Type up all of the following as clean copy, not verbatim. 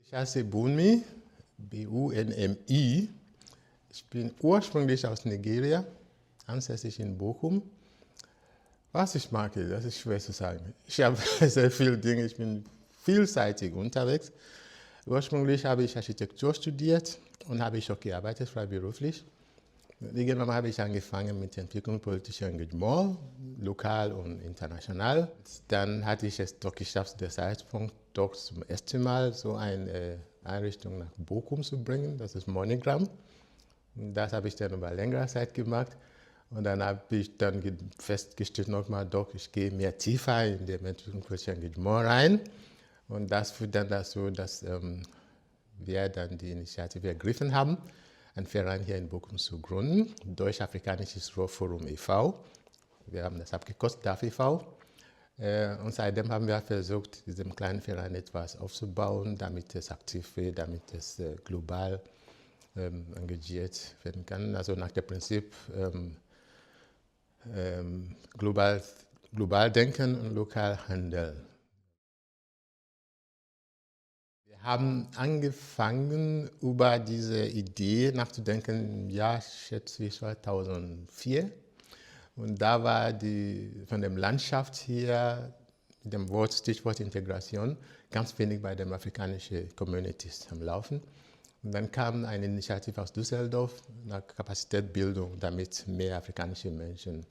Ich heiße Bunmi, Bunmi. Ich bin ursprünglich aus Nigeria, ansässig in Bochum. Was ich mag, das ist schwer zu sagen. Ich habe sehr viele Dinge, ich bin vielseitig unterwegs. Ursprünglich habe ich Architektur studiert und habe ich auch gearbeitet, freiberuflich. Irgendwann habe ich angefangen mit der Entwicklung politischer Engagement, lokal und international. Dann hatte ich es doch geschafft, der Zeitpunkt doch zum ersten Mal so eine Einrichtung nach Bochum zu bringen, das ist MoneyGram. Das habe ich dann über längere Zeit gemacht. Und dann habe ich dann festgestellt, nochmal, doch, ich gehe mehr tiefer in die Entwicklung politischer Engagement rein. Und das führt dann dazu, dass wir dann die Initiative ergriffen haben, einen Verein hier in Bochum zu gründen, Deutsch-Afrikanisches Rohrforum e.V. Wir haben das abgekürzt, DAF e.V. Und seitdem haben wir versucht, diesem kleinen Verein etwas aufzubauen, damit es aktiv wird, damit es global engagiert werden kann. Also nach dem Prinzip global denken und lokal handeln. Wir haben angefangen, über diese Idee nachzudenken im Jahr, schätze ich, 2004. Und da war von der Landschaft hier, mit dem Stichwort Integration, ganz wenig bei den afrikanischen Communities am Laufen. Und dann kam eine Initiative aus Düsseldorf nach Kapazitätsbildung, damit mehr afrikanische Menschen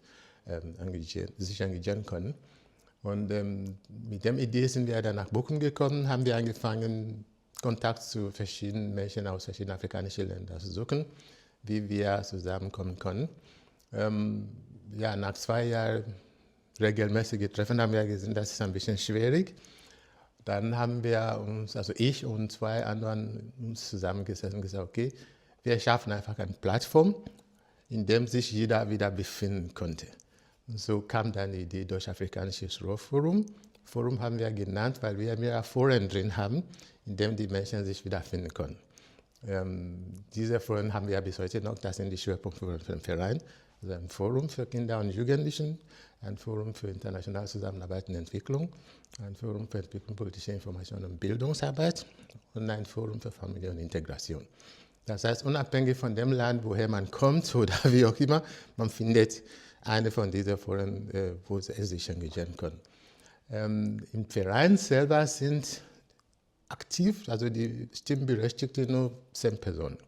sich engagieren können. Und mit der Idee sind wir dann nach Bochum gekommen, haben wir angefangen, Kontakt zu verschiedenen Menschen aus verschiedenen afrikanischen Ländern zu suchen, wie wir zusammenkommen können. Ja, nach 2 Jahren regelmäßige Treffen haben wir gesehen, das ist ein bisschen schwierig. Dann haben wir uns, also ich und 2 anderen, uns zusammengesetzt und gesagt, okay, wir schaffen einfach eine Plattform, in der sich jeder wieder befinden konnte. Und so kam dann die Idee Deutsch-Afrikanisches Rohrforum. Forum haben wir genannt, weil wir mehrere Foren drin haben, in denen die Menschen sich wiederfinden können. Diese Foren haben wir bis heute noch, das sind die Schwerpunkte für den Verein. Also ein Forum für Kinder und Jugendlichen, ein Forum für internationale Zusammenarbeit und Entwicklung, ein Forum für Entwicklung politischer Information und Bildungsarbeit und ein Forum für Familie und Integration. Das heißt, unabhängig von dem Land, woher man kommt oder wie auch immer, man findet eine von diesen Foren, wo sie sich engagieren können. Im Verein selber sind aktiv, also die Stimmberechtigten, nur 10 Personen.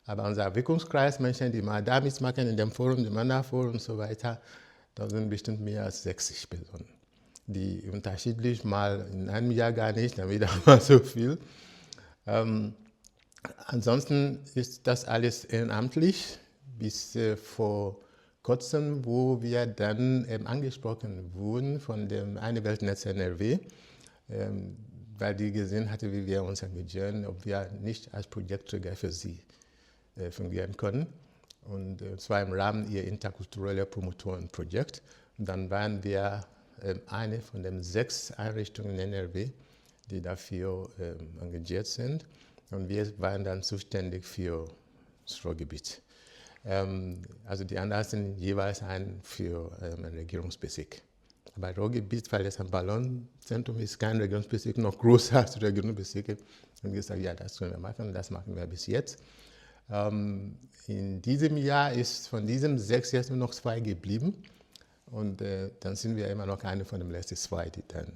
Aber unser Wirkungskreis, Menschen, die mal da mitmachen in dem Forum, im anderen Forum und so weiter, da sind bestimmt mehr als 60 Personen, die unterschiedlich mal in einem Jahr gar nicht, dann wieder mal so viel. Ansonsten ist das alles ehrenamtlich, bis vor kurzem, wo wir dann angesprochen wurden von dem Eine Weltnetz NRW, weil die gesehen hatte, wie wir uns engagieren, ob wir nicht als Projektträger für sie fungieren können. Und zwar im Rahmen ihrer interkulturellen Promotorenprojekt. Und dann waren wir eine von den 6 Einrichtungen in NRW, die dafür engagiert sind. Und wir waren dann zuständig für das Ruhrgebiet. Also die anderen sind jeweils für einen Regierungsbezirk. Aber Ruhrgebiet, weil es ein Ballonzentrum ist, kein Regierungsbezirk, noch größer als Regierungsbezirke. Und wir gesagt, ja, das können wir machen, das machen wir bis jetzt. In diesem Jahr ist von diesen 6 jetzt nur noch 2 geblieben. Und dann sind wir immer noch eine von den letzten 2, die dann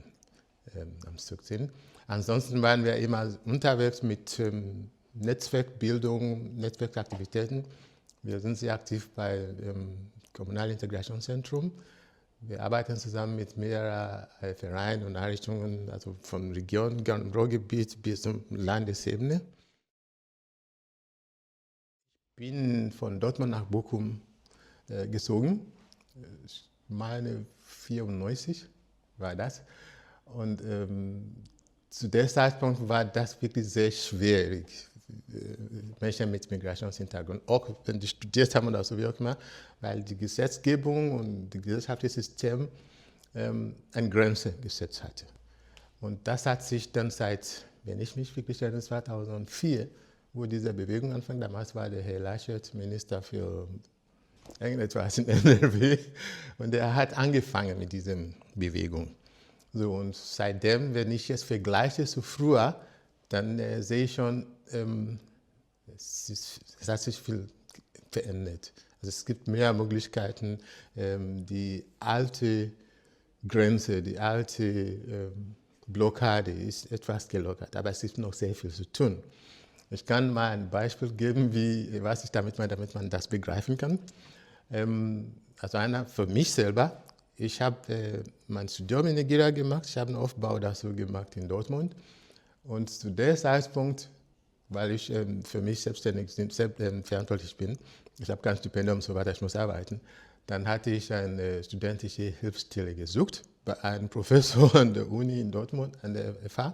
am Stück sind. Ansonsten waren wir immer unterwegs mit Netzwerkbildung, Netzwerkaktivitäten. Wir sind sehr aktiv beim Kommunalen Integrationszentrum. Wir arbeiten zusammen mit mehreren Vereinen und Einrichtungen, also von Region, Ruhrgebiet bis zur Landesebene. Ich bin von Dortmund nach Bochum gezogen. Ich meine 94 war das. Und zu dem Zeitpunkt war das wirklich sehr schwierig. Menschen mit Migrationshintergrund, auch wenn die studiert haben oder so wie auch immer, weil die Gesetzgebung und das gesellschaftliche System eine Grenze gesetzt hatte. Und das hat sich dann seit, wenn ich mich wirklich erinnere, 2004, wo diese Bewegung anfing, damals war der Herr Laschet Minister für irgendetwas in NRW und er hat angefangen mit dieser Bewegung. So, und seitdem, wenn ich jetzt vergleiche zu früher, dann sehe ich schon, es hat sich viel verändert. Also es gibt mehr Möglichkeiten, die alte Grenze, die alte Blockade ist etwas gelockert, aber es gibt noch sehr viel zu tun. Ich kann mal ein Beispiel geben, was ich damit meine, damit man das begreifen kann. Also einer für mich selber, ich habe mein Studium in Nigeria gemacht, ich habe einen Aufbau dazu gemacht in Dortmund und zu dem Zeitpunkt, weil ich für mich selbstständig verantwortlich bin, ich habe kein Stipendium und so weiter, ich muss arbeiten, dann hatte ich eine studentische Hilfsstelle gesucht bei einem Professor an der Uni in Dortmund, an der FH.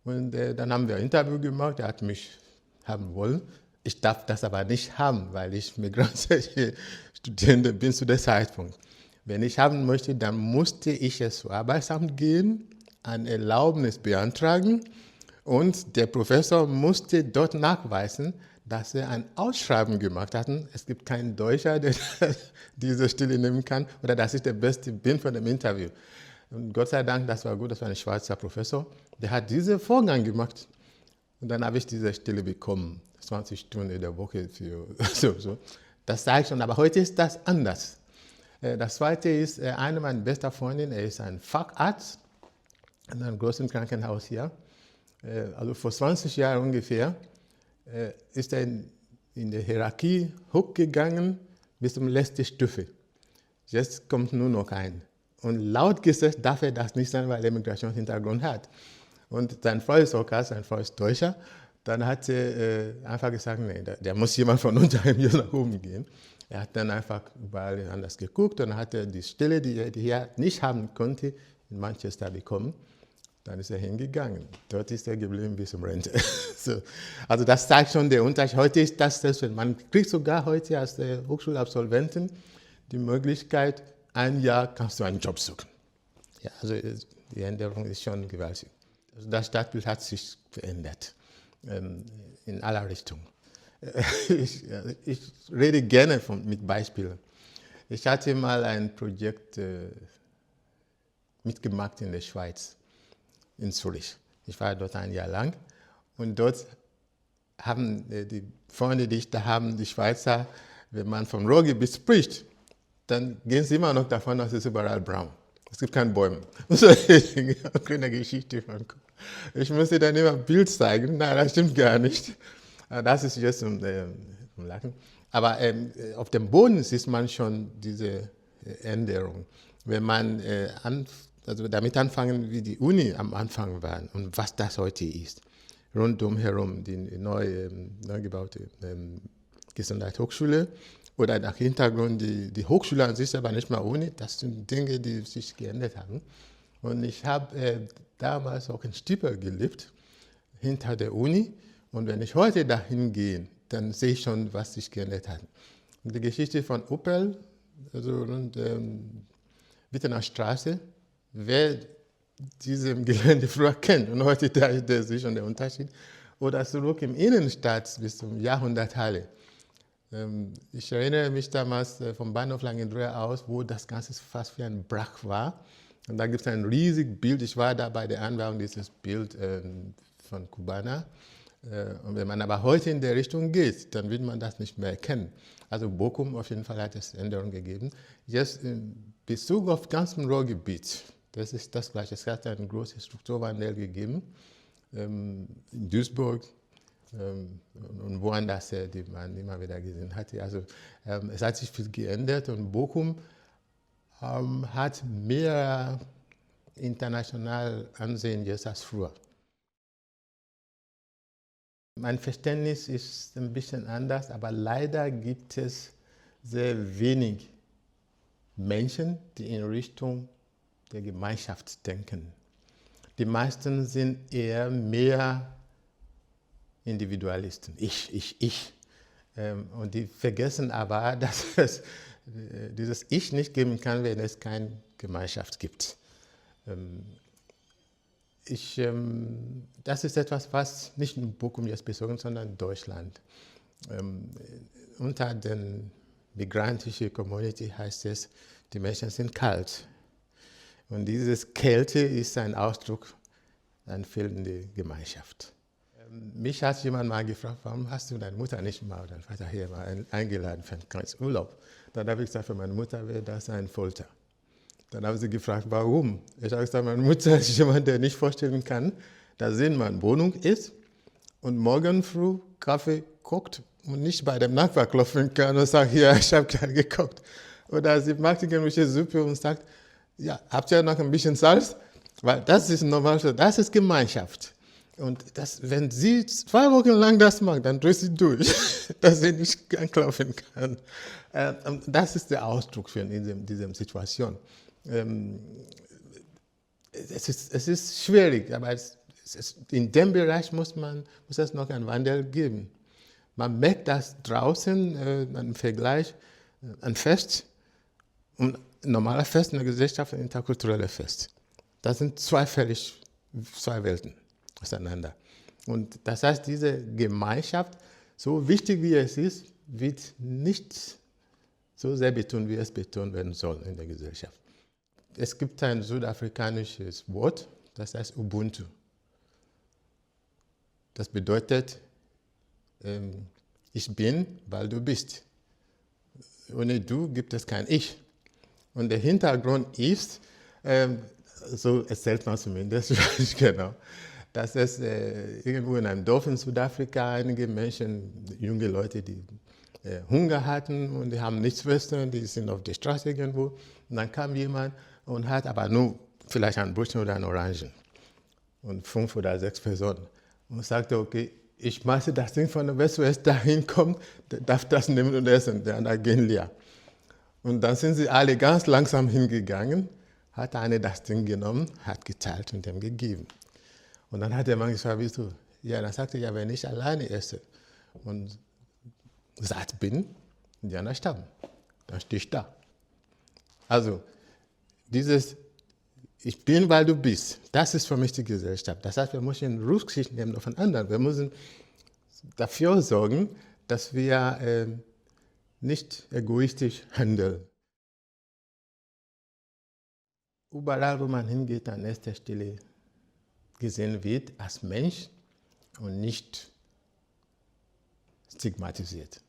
Und dann haben wir ein Interview gemacht, er hat mich haben wollen. Ich darf das aber nicht haben, weil ich migrantische Student bin zu dem Zeitpunkt. Wenn ich haben möchte, dann musste ich es zum Arbeitsamt gehen, ein Erlaubnis beantragen und der Professor musste dort nachweisen, dass er ein Ausschreiben gemacht hat. Es gibt keinen Deutscher, der diese Stelle nehmen kann oder dass ich der Beste bin von dem Interview. Und Gott sei Dank, das war gut, das war ein schwarzer Professor, der hat diesen Vorgang gemacht. Und dann habe ich diese Stelle bekommen, 20 Stunden in der Woche für so. Das zeigt schon, aber heute ist das anders. Das zweite ist, eine meiner besten Freundinnen, er ist ein Facharzt in einem großen Krankenhaus hier. Also vor 20 Jahren ungefähr ist er in der Hierarchie hochgegangen bis zum letzten Stufe. Jetzt kommt nur noch ein. Und laut Gesetz darf er das nicht sein, weil er Migrationshintergrund hat. Und sein Freund ist auch sein Freund ist Deutscher. Dann hat er einfach gesagt, nee, der muss jemand von uns hier nach oben gehen. Er hat dann einfach überall anders geguckt und dann hat er die Stelle, die er hier nicht haben konnte, in Manchester bekommen. Dann ist er hingegangen. Dort ist er geblieben bis zum Rente. So. Also das zeigt schon den Unterschied. Heute ist das selbst. Man kriegt sogar heute als Hochschulabsolventen die Möglichkeit, ein Jahr kannst du einen Job suchen. Ja, also die Änderung ist schon gewaltig. Also das Stadtbild hat sich verändert, in aller Richtungen. Ich rede gerne mit Beispielen. Ich hatte mal ein Projekt mitgemacht in der Schweiz, in Zürich. Ich war dort ein Jahr lang und dort haben die Freunde, die ich da habe, die Schweizer, wenn man vom Ruhrgebiet spricht, dann gehen sie immer noch davon aus, es ist überall braun. Es gibt keine Bäume. So eine Geschichte von. Ich musste dann immer ein Bild zeigen. Nein, das stimmt gar nicht. Das ist jetzt zum Lachen. Aber auf dem Boden sieht man schon diese Änderung. Wenn man also damit anfangen, wie die Uni am Anfang war und was das heute ist. Rundum herum die neu gebaute Gesundheitshochschule oder nach Hintergrund die Hochschule an sich, aber nicht mehr Uni. Das sind Dinge, die sich geändert haben. Und ich habe damals auch in Stiepel gelebt, hinter der Uni. Und wenn ich heute dahin gehe, dann sehe ich schon, was sich geändert hat. Und die Geschichte von Opel, also rund Wittener Straße, wer diesem Gelände früher kennt, und heute da ist schon der Unterschied, oder zurück im Innenstadt bis zum Jahrhunderthalle. Ich erinnere mich damals vom Bahnhof Langendreher aus, wo das Ganze fast wie ein Brach war. Und da gibt es ein riesiges Bild. Ich war da bei der Anbauung dieses Bild von Kubana. Und wenn man aber heute in der Richtung geht, dann wird man das nicht mehr erkennen. Also Bochum auf jeden Fall hat es Änderungen gegeben. Jetzt in Bezug auf ganzem Ruhrgebiet, das ist das Gleiche. Es hat einen großen Strukturwandel gegeben. In Duisburg und woanders, die man immer wieder gesehen hatte. Also es hat sich viel geändert und Bochum hat mehr international Ansehen jetzt als früher. Mein Verständnis ist ein bisschen anders, aber leider gibt es sehr wenig Menschen, die in Richtung der Gemeinschaft denken. Die meisten sind eher mehr Individualisten. Ich. Und die vergessen aber, dass es dieses Ich nicht geben kann, wenn es keine Gemeinschaft gibt. Das ist etwas, was nicht in Bochum jetzt bezogen, sondern in Deutschland. Unter den migrantischen Community heißt es, die Menschen sind kalt. Und dieses Kälte ist ein Ausdruck eine fehlende Gemeinschaft. Mich hat jemand mal gefragt, warum hast du deine Mutter nicht mal oder deinen Vater hier mal eingeladen für einen kleinen Urlaub? Dann habe ich gesagt, für meine Mutter wäre das ein Folter. Dann haben sie gefragt, warum? Ich habe gesagt, meine Mutter ist jemand, der nicht vorstellen kann, dass sie in meiner Wohnung ist und morgen früh Kaffee kocht und nicht bei dem Nachbar klopfen kann und sagt, ja, ich habe gerade gekocht. Oder sie macht irgendwelche Suppe und sagt, ja, habt ihr noch ein bisschen Salz? Weil das ist normal, das ist Gemeinschaft. Und das, wenn sie 2 Wochen lang das macht, dann dreht sie durch, dass sie nicht anklopfen kann. Und das ist der Ausdruck für diese Situation. Es ist schwierig, aber in dem Bereich muss es noch einen Wandel geben. Man merkt das draußen, im Vergleich, ein Fest und ein normaler Fest in der Gesellschaft, ein interkulturelles Fest. Das sind zwei Welten auseinander. Und das heißt, diese Gemeinschaft, so wichtig wie es ist, wird nicht so sehr betont, wie es betont werden soll in der Gesellschaft. Es gibt ein südafrikanisches Wort, das heißt Ubuntu. Das bedeutet, ich bin, weil du bist. Ohne du gibt es kein Ich. Und der Hintergrund ist, so erzählt man zumindest, ich weiß nicht genau, dass es irgendwo in einem Dorf in Südafrika einige Menschen, junge Leute, die Hunger hatten und die haben nichts zu essen, die sind auf der Straße irgendwo. Und dann kam jemand und hat aber nur vielleicht ein Brötchen oder eine Orangen. Und 5 oder 6 Personen. Und sagte, okay, ich mache das Ding von der West, wer dahin kommt, der darf das nehmen und essen, der andere gehen leer. Und dann sind sie alle ganz langsam hingegangen, hat einer das Ding genommen, hat geteilt und dem gegeben. Und dann hat der Mann gefragt, wieso? Ja, dann sagte er, ja, wenn ich alleine esse und satt bin, die anderen sterben, dann stehe ich da. Also, dieses Ich bin, weil du bist, das ist für mich die Gesellschaft. Das heißt, wir müssen Rücksicht nehmen auf den anderen. Wir müssen dafür sorgen, dass wir nicht egoistisch handeln. Überall, wo man hingeht, an erster Stelle gesehen wird als Mensch und nicht stigmatisiert.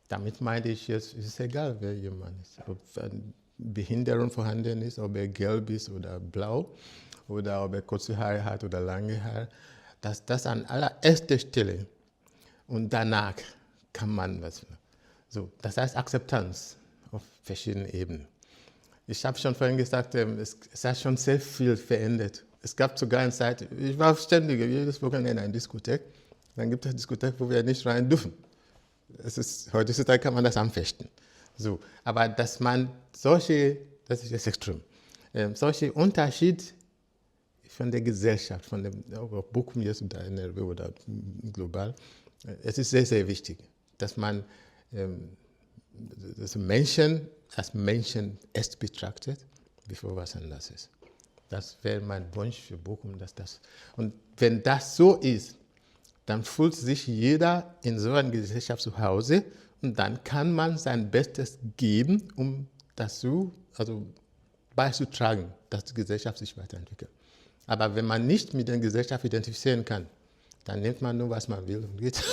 Damit meine ich jetzt, es ist egal, wer jemand ist. Ob eine Behinderung vorhanden ist, ob er gelb ist oder blau, oder ob er kurze Haare hat oder lange Haare. Das an allererster Stelle. Und danach kann man was. So, das heißt Akzeptanz auf verschiedenen Ebenen. Ich habe schon vorhin gesagt, es hat schon sehr viel verändert. Es gab sogar eine Zeit, ich war ständig, jedes Wochenende in einer Diskothek. Dann gibt es eine Diskothek, wo wir nicht rein dürfen. Heutzutage kann man das anfechten. So, aber dass man das ist jetzt extrem, solche Unterschiede von der Gesellschaft, von dem Bochum jetzt oder NRW oder global, es ist sehr, sehr wichtig, dass man das Menschen als Menschen erst betrachtet, bevor was anderes ist. Das wäre mein Wunsch für Bochum, und wenn das so ist, dann fühlt sich jeder in so einer Gesellschaft zu Hause und dann kann man sein Bestes geben, um dazu, beizutragen, dass die Gesellschaft sich weiterentwickelt. Aber wenn man nicht mit der Gesellschaft identifizieren kann, dann nimmt man nur, was man will und geht.